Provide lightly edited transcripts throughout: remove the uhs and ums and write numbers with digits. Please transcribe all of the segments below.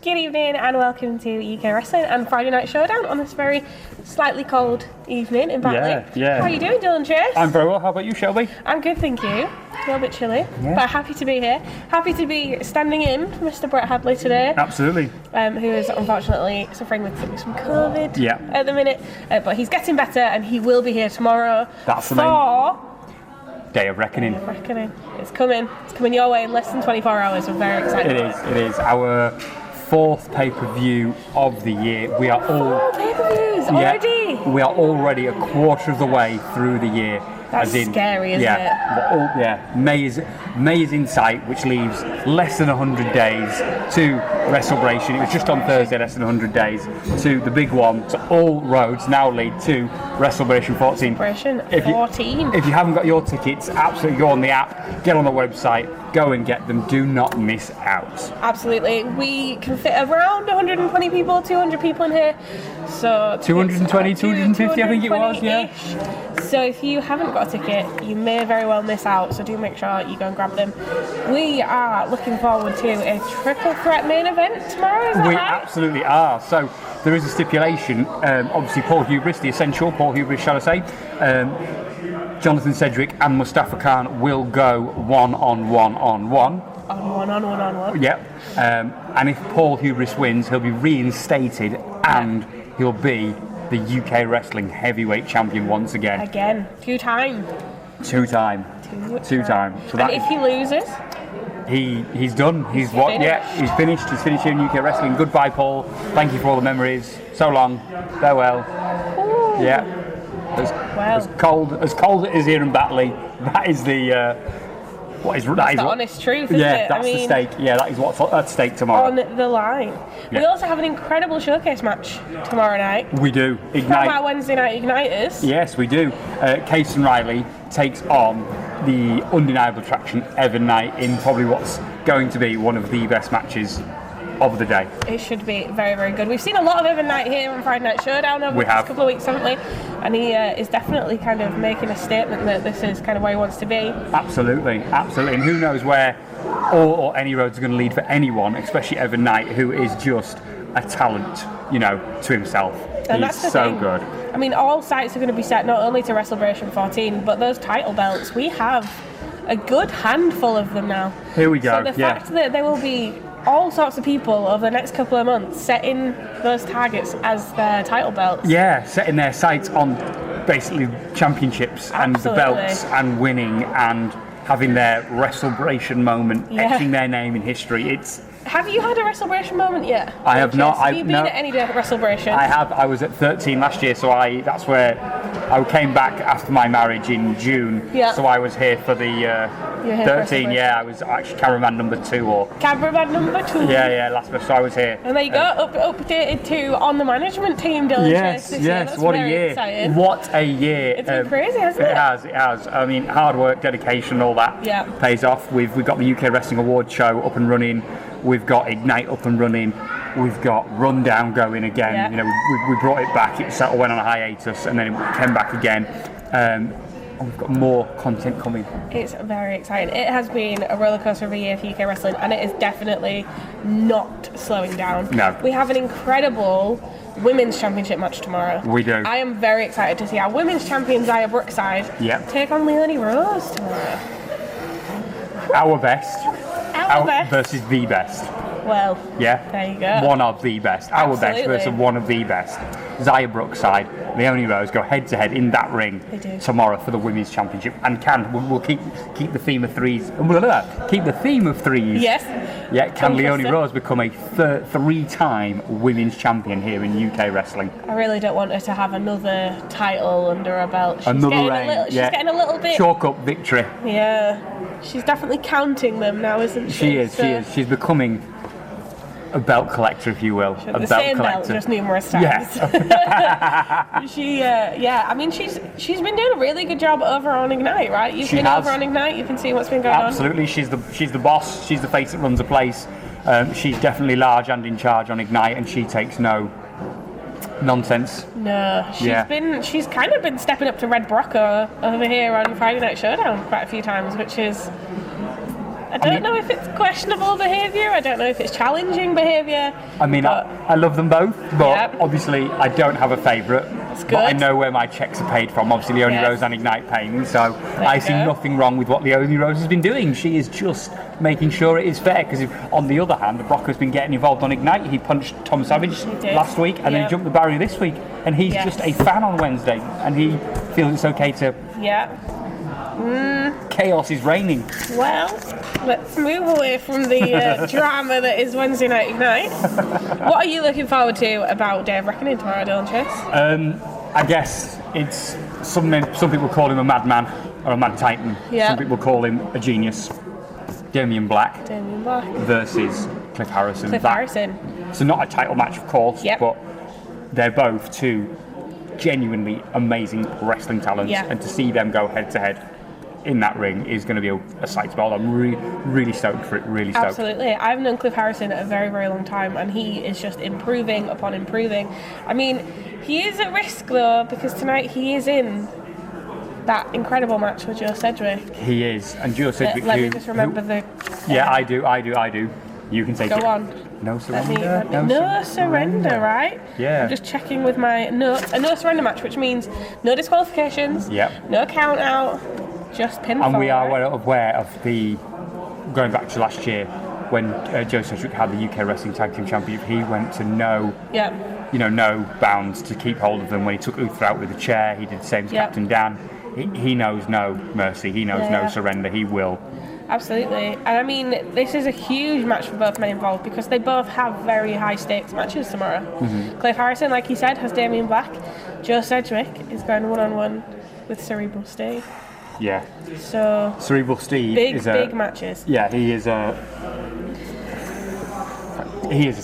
Good evening and welcome to UK Wrestling and Friday Night Showdown on this very slightly cold evening in Batley. Yeah. How are you doing, Dylan Chase? I'm very well. How about you, Shelby? I'm good, thank you. A little bit chilly, but happy to be here. Happy to be standing in for Mr. Brett Hadley today. Absolutely. Who is unfortunately suffering with some COVID at the minute. But he's getting better and he will be here tomorrow. That's the for Day of Reckoning. It's coming. It's coming your way in less than 24 hours. We're very excited. It is. Our fourth pay-per-view of the year. We are all pay-per-views already. We are already a quarter of the way through the year. That's scary, isn't it? May is in sight, which leaves less than 100 days to WrestleBration. It was just on Thursday, less than 100 days to the big one. So all roads now lead to WrestleBration 14. If you haven't got your tickets, absolutely go on the app, get on the website, go and get them. Do not miss out. Absolutely. We can fit around 120 people, 200 people in here. So 220, 250, I think it was, yeah. So if you haven't got a ticket, you may very well miss out. So do make sure you go and grab them. We are looking forward to a triple threat main event tomorrow. Is that right? Absolutely are. So there is a stipulation. Obviously, Paul Hubris, the essential Paul Hubris, shall I say. Jonathan Sedgwick and Mustafa Khan will go one on one. Yep. And if Paul Hubris wins, he'll be reinstated and he'll be the UK Wrestling Heavyweight Champion once again. Again, two-time. So and if he loses? He's done. He's what? Yeah, he's finished. He's finished here in UK Wrestling. Goodbye, Paul. Thank you for all the memories. So long. Farewell. Ooh. Yeah. As cold as it is here in Batley. That is the honest truth, isn't it? That's the stake. Yeah, that is what's at stake tomorrow. On the line. Yeah. We also have an incredible showcase match tomorrow night. We do. Ignite. From our Wednesday night Igniters. Yes, we do. Case and Riley takes on the undeniable attraction Evan Knight in probably what's going to be one of the best matches of the day. It should be very, very good. We've seen a lot of Evan Knight here on Friday Night Showdown over the past couple of weeks, haven't we? And he is definitely kind of making a statement that this is kind of where he wants to be. Absolutely. And who knows where or any roads are going to lead for anyone, especially Evan Knight, who is just a talent, to himself. And He's so good. I mean, all sights are going to be set not only to WrestleBration 14, but those title belts, we have a good handful of them now. Here we go. So the fact that there will be all sorts of people over the next couple of months setting those targets as their title belts. Yeah, setting their sights on basically championships and the belts and winning and having their WrestleBration moment, etching their name in history. Have you had a WrestleBration moment yet? I have not. Have you been at any WrestleBration? I have. I was at 13 last year, so that's where I came back after my marriage in June. Yeah. So I was here for the 13. Yeah, I was actually cameraman number 2 or. Cameraman number 2. Yeah. Last year, so I was here. And there you go, updated to on the management team, Dylan. Yes. What a year! Exciting. What a year! It's been crazy, hasn't it? It has. I mean, hard work, dedication, all that pays off. We've got the UK Wrestling Awards show up and running. We've got Ignite up and running. We've got Rundown going again. We brought it back. It sort of went on a hiatus and then it came back again. And we've got more content coming. It's very exciting. It has been a rollercoaster of a year for UK Wrestling, and it is definitely not slowing down. No. We have an incredible Women's Championship match tomorrow. We do. I am very excited to see our Women's Champion Zaya Brookside take on Leonie Rose tomorrow. Our best. Our best versus the best. Well, there you go. One of the best. Our best versus one of the best. Zaya Brookside, Leonie Rose go head to head in that ring tomorrow for the Women's Championship. And we'll keep the theme of threes. Keep the theme of threes. Yes. Yeah, can Leonie Rose become a 3-time Women's Champion here in UK Wrestling? I really don't want her to have another title under her belt. She's getting a little bit. Chalk up victory. Yeah. She's definitely counting them now, isn't she? She is. She's becoming a belt collector, if you will. The same belt, just numerous times. Yeah. I mean, she's been doing a really good job over on Ignite, right? You've been over on Ignite. You can see what's been going on. Absolutely. She's the boss. She's the face that runs the place. She's definitely large and in charge on Ignite, and she takes no nonsense. No, she's kind of been stepping up to Red Brocco over here on Friday Night Showdown quite a few times, which is I don't know if it's questionable behaviour. I don't know if it's challenging behaviour. I mean, I love them both, but Yep. obviously I don't have a favourite. good. But I know where my checks are paid from. Obviously, Leonie Yes. Rose and Ignite paying, so I you see go. nothing wrong with what Leonie Rose has been doing. She is just making sure it is fair. Because on the other hand, Brock has been getting involved on Ignite. He punched Tom Savage did. last week, and then he Yep. jumped the barrier this week. And he's Yes. just a fan on Wednesday, and he feels it's okay to. Yeah. Chaos is reigning. Well, let's move away from the drama that is Wednesday Night Ignite. What are you looking forward to about Day of Reckoning tomorrow, Dylan Chase? I guess it's some people call him a madman or a mad titan. Yeah. Some people call him a genius. Damian Black Damien Black. versus Cliff Harrison. Cliff Harrison. So not a title match, of course, Yep. but they're both two genuinely amazing wrestling talents, Yeah. and to see them go head to head in that ring is going to be a sight to behold. I'm really stoked for it. Really stoked. Absolutely. I've known Cliff Harrison a very, very long time, and he is just improving upon improving. I mean, he is at risk though, because tonight he is in that incredible match with Joe Sedgwick. He is, and Joe Sedgwick. Let me just remember the. Yeah, I do. You can take Go it. on. No Let me, surrender. no surrender, right? Yeah. I'm just checking with my notes. A no surrender match, which means no disqualifications, Yep. no count out, just pinfall. And we are right? aware of the, going back to last year, when Joe Sedgwick had the UK Wrestling Tag Team Championship, he went to no bounds to keep hold of them. When he took Uther out with a chair, he did the same as Yep. Captain Dan. He knows no mercy, he knows no Yeah. surrender, he will. Absolutely. And I mean, this is a huge match for both men involved because they both have very high stakes matches tomorrow. Mm-hmm. Cliff Harrison, like you said, has Damian Black. Joe Sedgwick is going one-on-one with Cerebral Steve. Yeah. So, Cerebral Steve is big matches. Yeah, he is a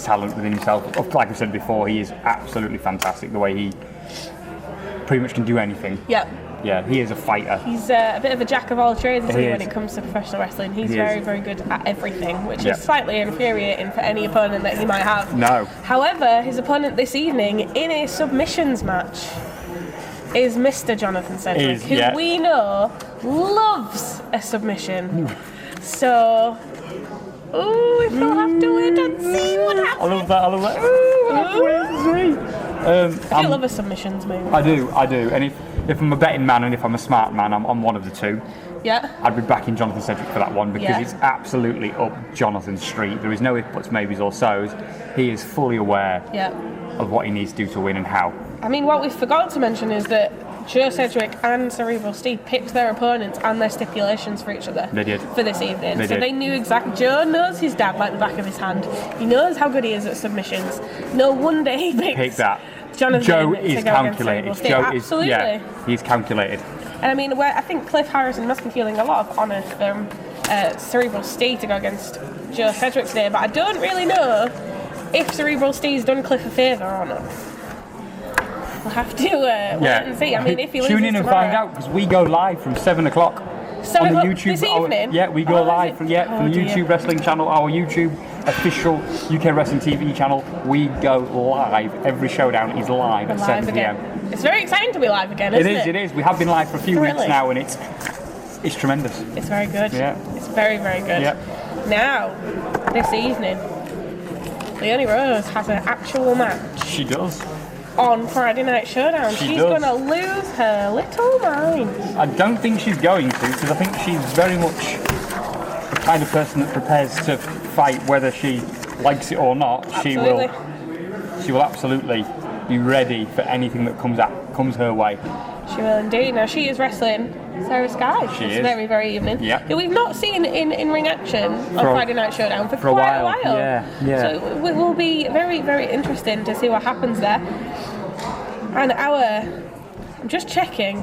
talent within himself. Like I said before, he is absolutely fantastic. The way he pretty much can do anything. Yep. Yeah, he is a fighter. He's a bit of a jack of all trades He when is. it comes to professional wrestling. He's He very, is. very good at everything, which Yep. is slightly infuriating for any opponent that he might have. No. However, his opponent this evening in a submissions match is Mr. Jonathan Sedgwick, who yeah. we know loves a submission. So, we will have to wait and see what happens. I love that. Ooh, I have to wait and see. I do love a submissions move. I do. And if I'm a betting man and if I'm a smart man, I'm one of the two. Yeah. I'd be backing Jonathan Sedgwick for that one because Yeah. it's absolutely up Jonathan's street. There is no if, buts, maybes or so's. He is fully aware Yeah. of what he needs to do to win and how. I mean, what we forgot to mention is that Joe Sedgwick and Cerebral Steve picked their opponents and their stipulations for each other. They did. For this evening. They so did. they knew exactly. Joe knows his dad like the back of his hand. He knows how good he is at submissions. No wonder he picked that. Jonathan Joe to is go against Cerebral calculated. Steve. Joe Absolutely. is, yeah, he's calculated. And I mean, I think Cliff Harrison must be feeling a lot of honour from Cerebral Steve to go against Joe Sedgwick today, but I don't really know if Cerebral Steve's done Cliff a favour or not. We'll have to wait and see. I mean, if he loses Tune in and tomorrow, find out because we go live from 7 o'clock. 7 on the o'clock YouTube, this evening? yeah, we go Oh, is live it? from Oh, the dear. YouTube Wrestling channel, our YouTube official UK Wrestling TV channel. We go live. Every showdown is live at We're 7 live p.m. again. It's very exciting to be live again, isn't it? It is. We have been live for a few weeks Thrilling. now, and it's tremendous. It's very good. Yeah. It's very, very good. Yeah. Now, this evening, Leonie Rose has an actual match She does. on Friday Night Showdown. She She's does. going to lose her little mind. I don't think she's going to, because I think she's very much the kind of person that prepares to fight whether she likes it or not. Absolutely. She will absolutely be ready for anything that comes her way. She will indeed. Now, she is wrestling Sarah Sky She this is. very, very evening. Yeah. Who we've not seen in ring action on Friday Night Showdown for a quite while. a while. Yeah. So it will be very, very interesting to see what happens there. And I'm just checking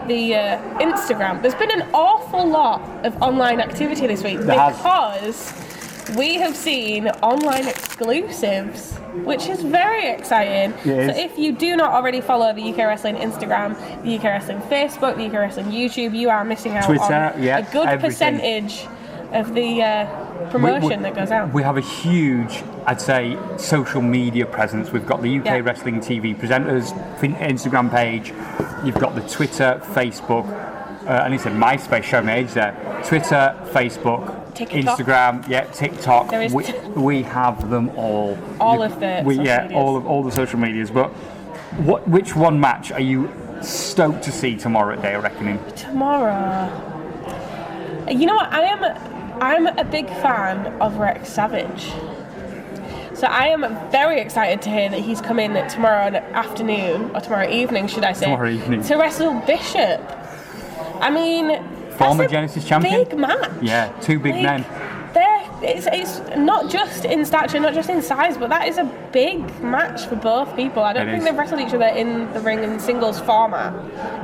the Instagram. There's been an awful lot of online activity this week There has. because we have seen online exclusives, which is very exciting. It So is. if you do not already follow the UK Wrestling Instagram, the UK Wrestling Facebook, the UK Wrestling YouTube, you are missing out Twitter, on yeah, a good everything. percentage of the promotion that goes out. We have a huge, I'd say, social media presence. We've got the UK Yeah. Wrestling TV presenters Instagram page. You've got the Twitter, Facebook, and he said MySpace, show me age there. Twitter, Facebook, TikTok. Instagram, yeah, TikTok. There is we have them all. All of the social medias. all the social medias. But which one match are you stoked to see tomorrow at Day of Reckoning? Tomorrow. You know what? I'm a big fan of Rlaxx Savage. So I am very excited to hear that he's coming tomorrow afternoon, or tomorrow evening, should I say? Tomorrow evening. To wrestle Bishop. I mean, former Genesis champion. Big match. Yeah, two big men. It's not just in stature, not just in size, but that is a big match for both people. I don't think they've wrestled each other in the ring in singles format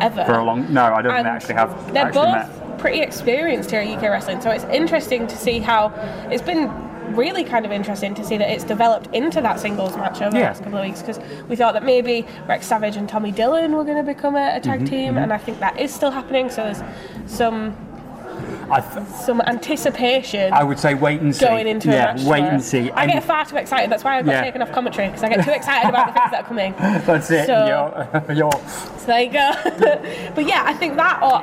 ever. For a long... No, I don't think they actually have. They're both pretty experienced here at UK Wrestling, so it's interesting to see how... It's been really kind of interesting to see that it's developed into that singles match over the last couple of weeks, because we thought that maybe Rlaxx Savage and Tommy Dillon were going to become a tag team, and I think that is still happening, so there's some anticipation. I would say wait and see. Going into a match wait tomorrow. and see. I get far too excited. That's why I got taken off commentary, because I get too excited about the things that are coming. That's it. So, So there you go. But yeah, I think that, or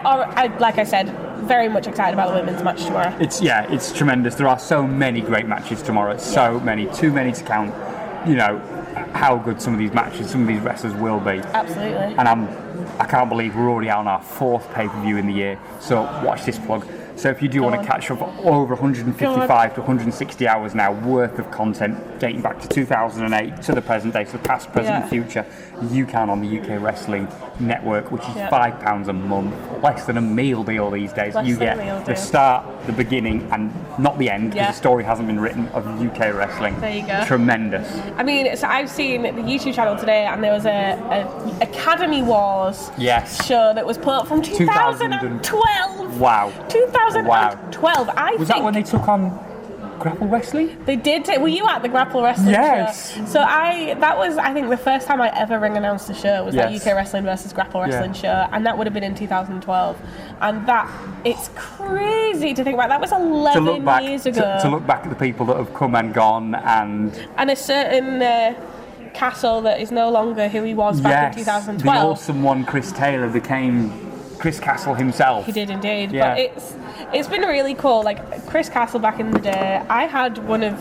like I said, very much excited about the women's match tomorrow. It's tremendous. There are so many great matches tomorrow. So many, too many to count. You know how good some of these matches, some of these wrestlers will be. Absolutely. And I can't believe we're already on our 4th pay-per-view in the year. So watch this plug. So if you do want to catch up over 155 to 160 hours now worth of content dating back to 2008 to the present day, so past, present and future, you can on the UK Wrestling Network, which is £5 a month, less than a meal deal these days. You get the start, the beginning, and not the end, because the story hasn't been written, of UK Wrestling. There you go. Tremendous. I mean, so I've seen the YouTube channel today, and there was a Academy Wars show that was put up from 2012. Wow. 2012. Was that when they took on Grapple Wrestling? They did. Were you at the Grapple Wrestling show? So that was, I think, the first time I ever ring announced a show was that UK Wrestling versus Grapple Wrestling show, and that would have been in 2012. And it's crazy to think about. That was 11 years ago. To look back at the people that have come and gone, and a certain Castle that is no longer who he was back in 2012. The awesome one, Chris Taylor, became Chris Castle himself. He did indeed. But it's been really cool. Like Chris Castle back in the day, I had one of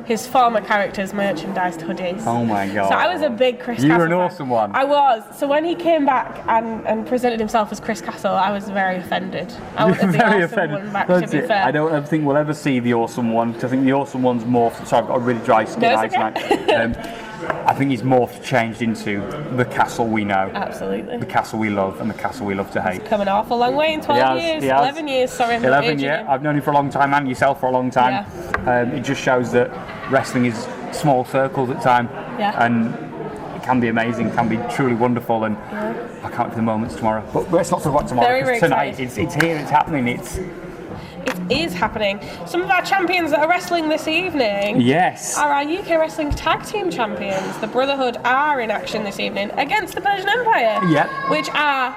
his former characters merchandised hoodies. Oh my god. So I was a big Chris Castle. You were an awesome one. I was. So when he came back and presented himself as Chris Castle, I was very offended. I wanted the awesome one back, to be fair. I don't think we'll ever see the awesome one, because I think the awesome one's morphed. So I've got a really dry skin tonight. I think he's morphed, changed into the Castle we know. Absolutely. The Castle we love, and the Castle we love to hate. He's coming off a long way in 12 years. 11 years, sorry. 11, yeah. I've known him for a long time, and yourself for a long time. It just shows that wrestling is small circles at time. And it can be amazing, can be truly wonderful, and I can't wait for the moments tomorrow. But let's not talk about tomorrow, because tonight it's here, it's happening, It is happening. Some of our champions that are wrestling this evening are our UK Wrestling Tag Team Champions. The Brotherhood are in action this evening against the Persian Empire, which are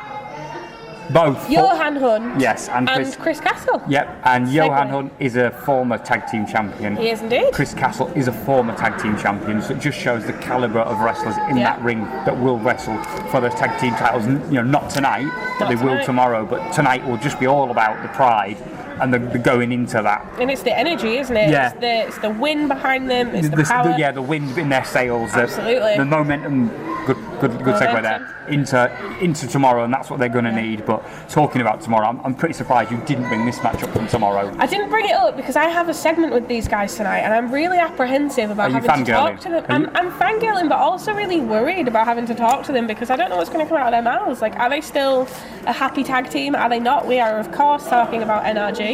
both Johan Hun and Chris Castle. And Johan Hun is a former tag team champion. He is indeed. Chris Castle is a former tag team champion, so it just shows the calibre of wrestlers in that ring that will wrestle for those tag team titles. You know, not tonight, but they will tomorrow. But tonight will just be all about the pride and the going into that. And it's the energy, isn't it? It's the wind behind them, it's the power. The wind in their sails. Absolutely. The momentum, good segue there, into tomorrow, and that's what they're going to need. But talking about tomorrow, I'm pretty surprised you didn't bring this match up from tomorrow. I didn't bring it up because I have a segment with these guys tonight, and I'm really apprehensive about having to talk to them. I'm fangirling, but also really worried about having to talk to them, because I don't know what's going to come out of their mouths. Like, are they still a happy tag team? Are they not? We are, of course, talking about NRG,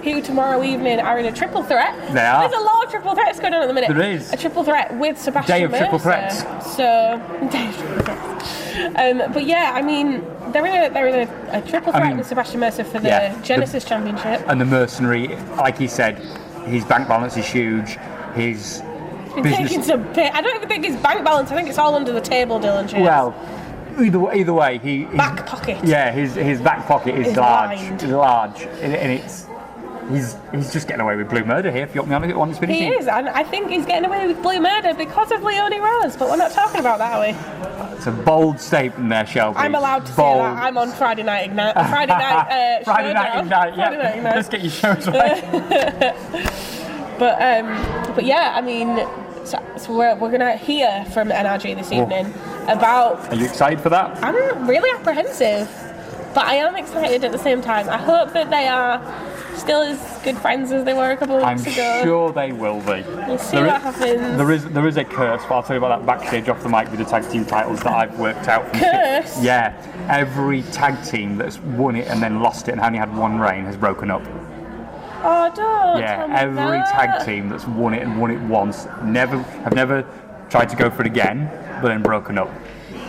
who tomorrow evening are in a triple threat. They are. There's a lot of triple threats going on at the minute. There is. A triple threat with Sebastian Day of Mercer. triple threats. Day of triple threats. But yeah, I mean, they're in a triple threat with Sebastian Mercer for the Genesis Championship. And the Mercenary, like he said, his bank balance is huge. His business... I don't even think his bank balance. I think it's all under the table, Dylan. Well, either way, he back pocket. Yeah, his back pocket is large. It's large, and it's he's just getting away with blue murder here. If you want me honest, on this He is, and I think he's getting away with blue murder because of Leonie Rose, but we're not talking about that, are we? It's a bold statement there, Shelby. I'm allowed to say that. I'm on Friday night Ignite. Friday night Friday night Ignite, yeah. Friday night Ignite. Let's get your shows right. But yeah, I mean, so we're going to hear from NRG this evening about... Are you excited for that? I'm really apprehensive, but I am excited at the same time. I hope that they are still as good friends as they were a couple of weeks ago. I'm sure they will be. We'll see what happens. There is a curse, but I'll tell you about that backstage off the mic with the tag team titles that I've worked out. Curse? Yeah. Every tag team that's won it and then lost it and only had one reign has broken up. Oh, don't Yeah, tell me every that. tag team that's won it and won it once have never tried to go for it again, but then broken up.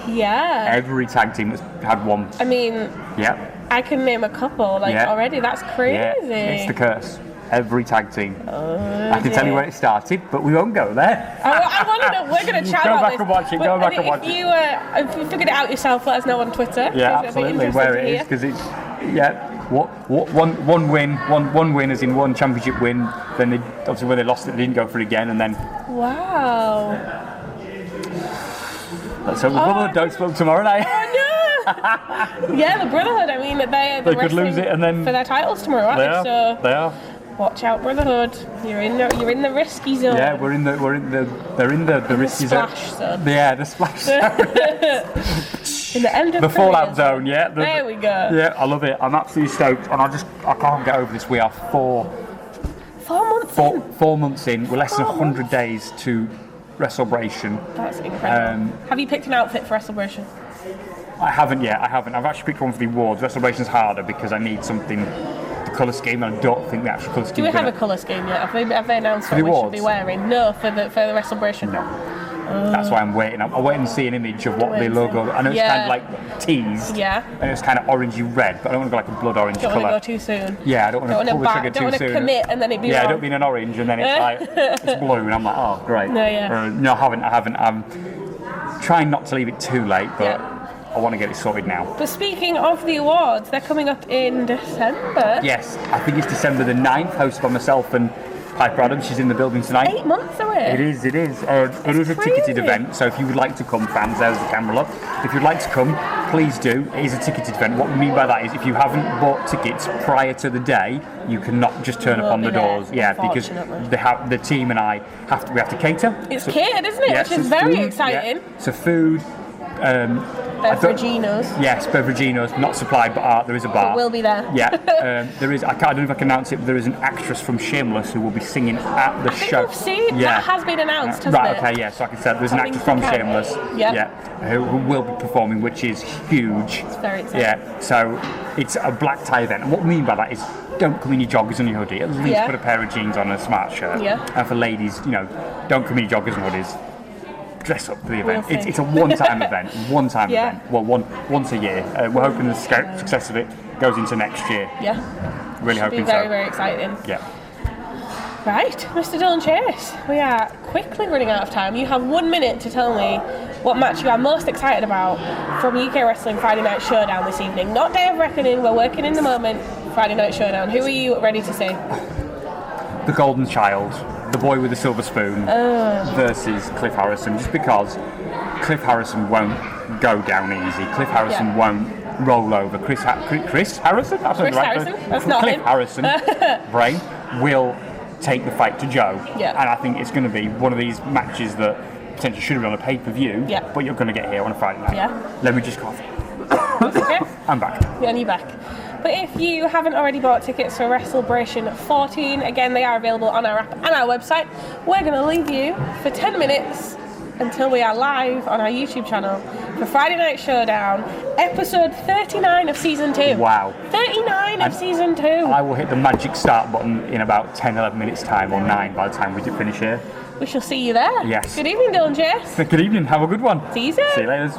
Yeah. Every tag team that's had one. I mean, Yeah. I can name a couple, already. That's crazy. Yeah, it's the curse. Every tag team. Oh, I can tell you where it started, but we won't go there. I want to know. We're going to chat about this. Go back and watch it. Go back and watch it. If you figured it out yourself, let us know on Twitter. Yeah, absolutely. Where it is, because it's one win as in one championship win. Then they, obviously when they lost it, they didn't go for it again, and then. Wow. Let's hope the Brotherhood don't spoke tomorrow night. Oh no! Yeah, the Brotherhood. I mean, they're They could lose it and then for their titles tomorrow, aren't they? They are. Watch out, Brotherhood. You're in the risky zone. Yeah, they're in the risky splash zone. Yeah, the splash zone. In the end of the fallout zone. Yeah. There we go. Yeah, I love it. I'm absolutely stoked, and I can't get over this. We are 4 months in. We're less than 100 days to WrestleBration. That's incredible. Have you picked an outfit for WrestleBration? I haven't yet. I've actually picked one for the awards. WrestleBration's harder because I need something. The colour scheme, and I don't think the actual colour scheme. Do we have a colour scheme yet? Have they announced what we should be wearing? No, for the WrestleBration. No. That's why I'm waiting. I'm waiting to see an image of what the logo. I know it's kind of like teased. Yeah. And it's kind of orangey red, but I don't want to go like a blood orange colour. Don't want to go too soon. Yeah, I don't want to pull the trigger too soon. Don't want to commit and then it be wrong. I don't mean an orange and then it's like it's blue and I'm like, oh great. No, yeah. No, I haven't. I'm trying not to leave it too late, but I want to get it sorted now. But speaking of the awards, they're coming up in December. Yes, I think it's December the 9th, hosted by myself and Piper Adams. She's in the building tonight. 8 months away. It is. It is a ticketed event, so if you would like to come, fans, there's the camera look. If you'd like to come, please do. It is a ticketed event. What we mean by that is if you haven't bought tickets prior to the day, you cannot just turn up on the doors. Yeah, because the team and I have to cater. It's catered, isn't it? Which is very exciting. Yeah. So food. Beveraginos. Yes, Beveraginos, not supplied, but there is a bar. It will be there. Yeah, there is. I don't know if I can announce it, but there is an actress from Shameless who will be singing at the show. I've seen that has been announced, hasn't right, it? okay, yeah. So I can say there's an actress from Shameless. Who will be performing, which is huge. It's very exciting. Yeah, so it's a black tie event, and what we mean by that is don't come in your joggers and your hoodie. At least put a pair of jeans on and a smart shirt. Yeah. And for ladies, don't come in your joggers and hoodies. Dress up for the event. It's a one-time event. Event. Well, once a year. We're hoping the success of it goes into next year. Yeah. Really hoping so. Very, very exciting. Yeah. Right, Mr. Dylan Chase, we are quickly running out of time. You have 1 minute to tell me what match you are most excited about from UK Wrestling Friday Night Showdown this evening. Not Day of Reckoning, we're working in the moment. Friday Night Showdown. Who are you ready to see? The Golden Child. The boy with the silver spoon versus Cliff Harrison, just because Cliff Harrison won't go down easy. Cliff Harrison won't roll over. Chris Harrison? That's Chris Harrison? That's not Cliff him. Harrison, brain, will take the fight to Joe. Yeah. And I think it's going to be one of these matches that potentially should have been on a pay-per-view, but you're going to get here on a Friday night. Yeah. Let me just cough. Okay. I'm back. Yeah, and you're back. But if you haven't already bought tickets for WrestleBration 14, again, they are available on our app and our website. We're going to leave you for 10 minutes until we are live on our YouTube channel for Friday Night Showdown, episode 39 of Season 2. Wow. 39 of Season 2. I will hit the magic start button in about 10, 11 minutes time, or 9 by the time we finish here. We shall see you there. Yes. Good evening, Dylan Chase. Good evening. Have a good one. See you soon. See you later.